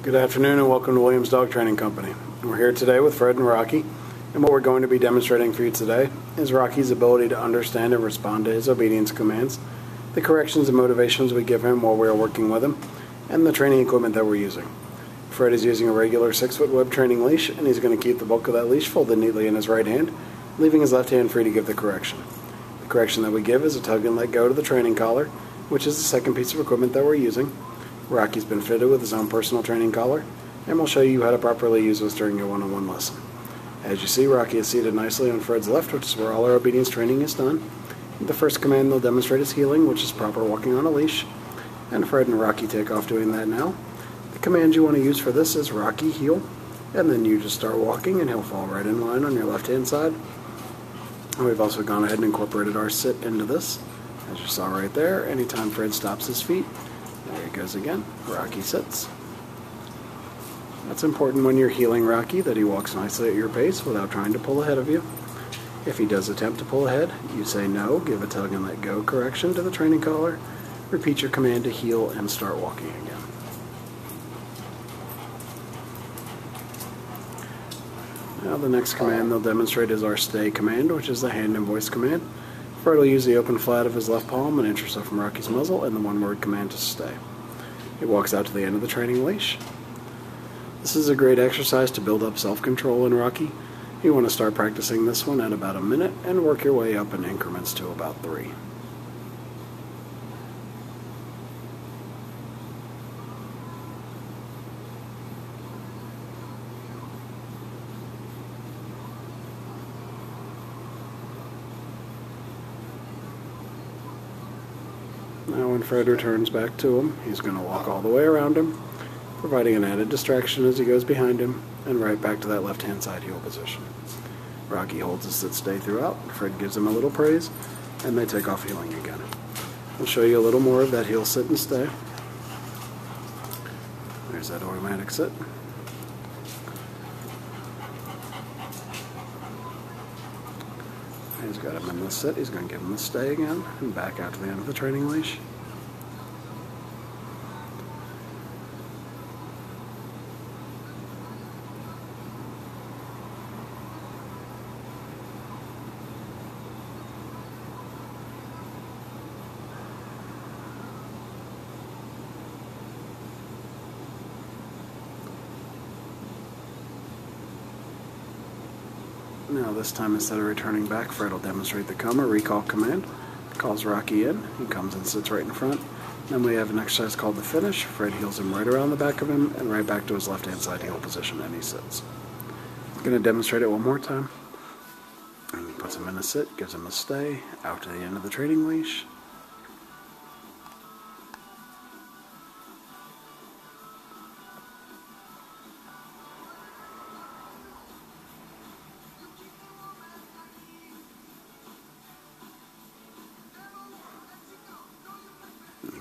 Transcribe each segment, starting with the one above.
Good afternoon and welcome to Williams Dog Training Company. We're here today with Fred and Rocky, and what we're going to be demonstrating for you today is Rocky's ability to understand and respond to his obedience commands, the corrections and motivations we give him while we are working with him, and the training equipment that we're using. Fred is using a regular 6-foot web training leash, and he's going to keep the bulk of that leash folded neatly in his right hand, leaving his left hand free to give the correction. The correction that we give is a tug and let go to the training collar, which is the second piece of equipment that we're using. Rocky's been fitted with his own personal training collar, and we'll show you how to properly use this during your one-on-one lesson. As you see, Rocky is seated nicely on Fred's left, which is where all our obedience training is done. The first command they'll demonstrate is heeling, which is proper walking on a leash, and Fred and Rocky take off doing that now. The command you want to use for this is Rocky heel, and then you just start walking and he'll fall right in line on your left-hand side. And we've also gone ahead and incorporated our sit into this, as you saw right there. Anytime Fred stops his feet, there he goes again. Rocky sits. That's important when you're heeling Rocky, that he walks nicely at your pace without trying to pull ahead of you. If he does attempt to pull ahead, you say no, give a tug and let go correction to the training collar, repeat your command to heel, and start walking again. Now the next command they'll demonstrate is our stay command, which is the hand and voice command. Fred will use the open flat of his left palm an inch or so from Rocky's muzzle and the one-word command to stay. He walks out to the end of the training leash. This is a great exercise to build up self-control in Rocky. You want to start practicing this one at about a minute and work your way up in increments to about 3. Now when Fred returns back to him, he's going to walk all the way around him, providing an added distraction as he goes behind him, and right back to that left-hand side heel position. Rocky holds his sit stay throughout, Fred gives him a little praise, and they take off heeling again. We'll show you a little more of that heel sit and stay. There's that automatic sit. He's got him in the sit, he's going to give him the stay again, and back out to the end of the training leash. Now this time, instead of returning back, Fred will demonstrate the come or recall command. Calls Rocky in, he comes and sits right in front. Then we have an exercise called the finish. Fred heels him right around the back of him and right back to his left-hand side heel position, and he sits. I'm going to demonstrate it one more time. And he puts him in a sit, gives him a stay, out to the end of the training leash.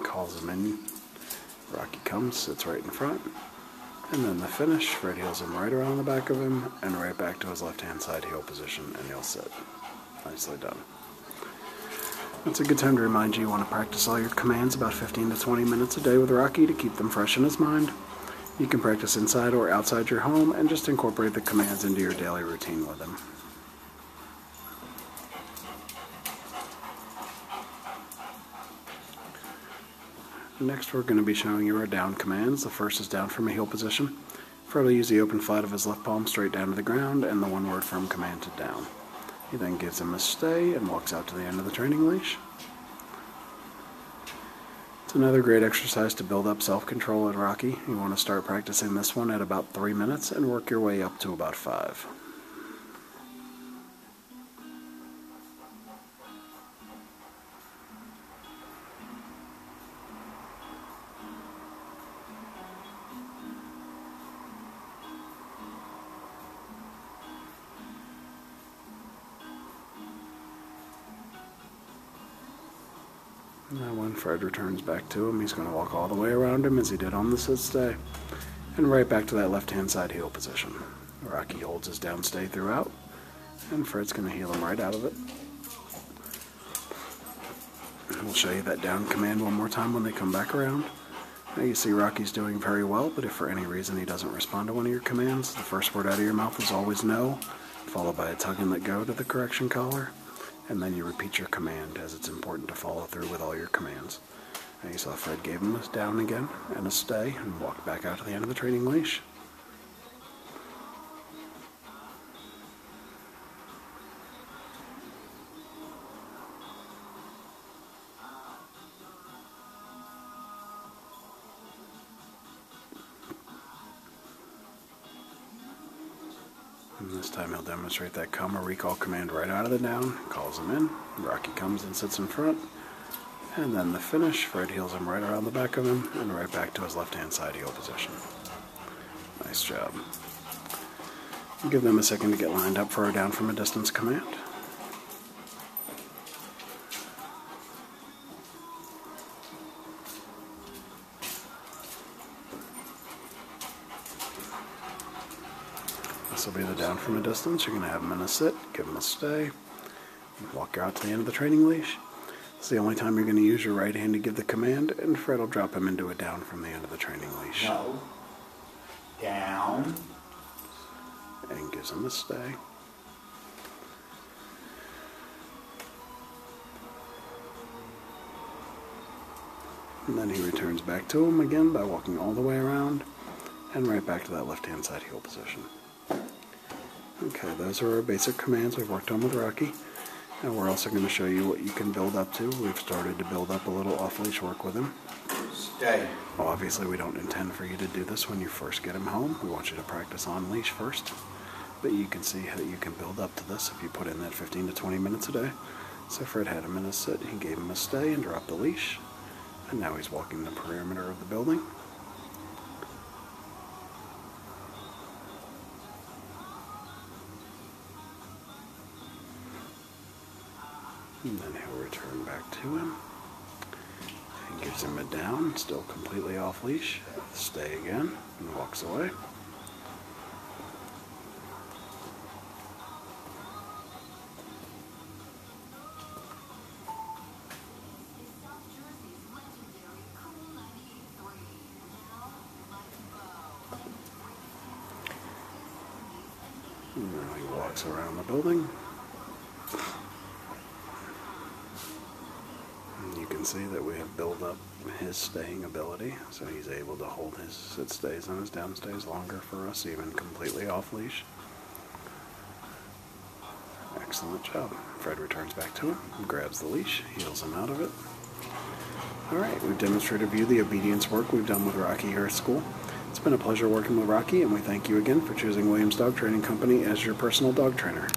Calls him in, Rocky comes, sits right in front, and then the finish, Fred heels him right around the back of him and right back to his left-hand side heel position, and he'll sit. Nicely done. It's a good time to remind you want to practice all your commands about 15 to 20 minutes a day with Rocky to keep them fresh in his mind. You can practice inside or outside your home and just incorporate the commands into your daily routine with him. Next, we're going to be showing you our down commands. The first is down from a heel position. Fred will use the open flat of his left palm straight down to the ground and the one-word firm command to down. He then gives him a stay and walks out to the end of the training leash. It's another great exercise to build up self-control in Rocky. You want to start practicing this one at about 3 minutes and work your way up to about 5. Now when Fred returns back to him, he's going to walk all the way around him as he did on the sit stay, and right back to that left-hand side heel position. Rocky holds his down stay throughout, and Fred's going to heel him right out of it. We'll show you that down command one more time when they come back around. Now you see Rocky's doing very well, but if for any reason he doesn't respond to one of your commands, the first word out of your mouth is always no, followed by a tug and let go to the correction collar, and then you repeat your command, as it's important to follow through with all your commands. Now you saw Fred gave him a down again and a stay and walked back out to the end of the training leash. And this time he'll demonstrate that come or recall command right out of the down, calls him in, Rocky comes and sits in front, and then the finish, Fred heels him right around the back of him and right back to his left-hand side heel position. Nice job. Give them a second to get lined up for our down from a distance command. This will be the down from a distance. You're going to have him in a sit, give him a stay, walk out to the end of the training leash. It's the only time you're going to use your right hand to give the command, and Fred will drop him into a down from the end of the training leash. No. Down. And gives him a stay. And then he returns back to him again by walking all the way around and right back to that left-hand side heel position. Okay, those are our basic commands we've worked on with Rocky. And we're also going to show you what you can build up to. We've started to build up a little off-leash work with him. Stay. Well, obviously we don't intend for you to do this when you first get him home. We want you to practice on leash first. But you can see that you can build up to this if you put in that 15 to 20 minutes a day. So Fred had him in a sit, he gave him a stay and dropped the leash. And now he's walking the perimeter of the building. And then he'll return back to him. And gives him a down, still completely off leash. Stay again, and walks away. And now he walks around the building. And you can see that we have built up his staying ability, so he's able to hold his sit stays and his down stays longer for us, even completely off leash. Excellent job. Fred returns back to him, grabs the leash, heels him out of it. Alright, we've demonstrated for you the obedience work we've done with Rocky here at school. It's been a pleasure working with Rocky, and we thank you again for choosing Williams Dog Training Company as your personal dog trainer.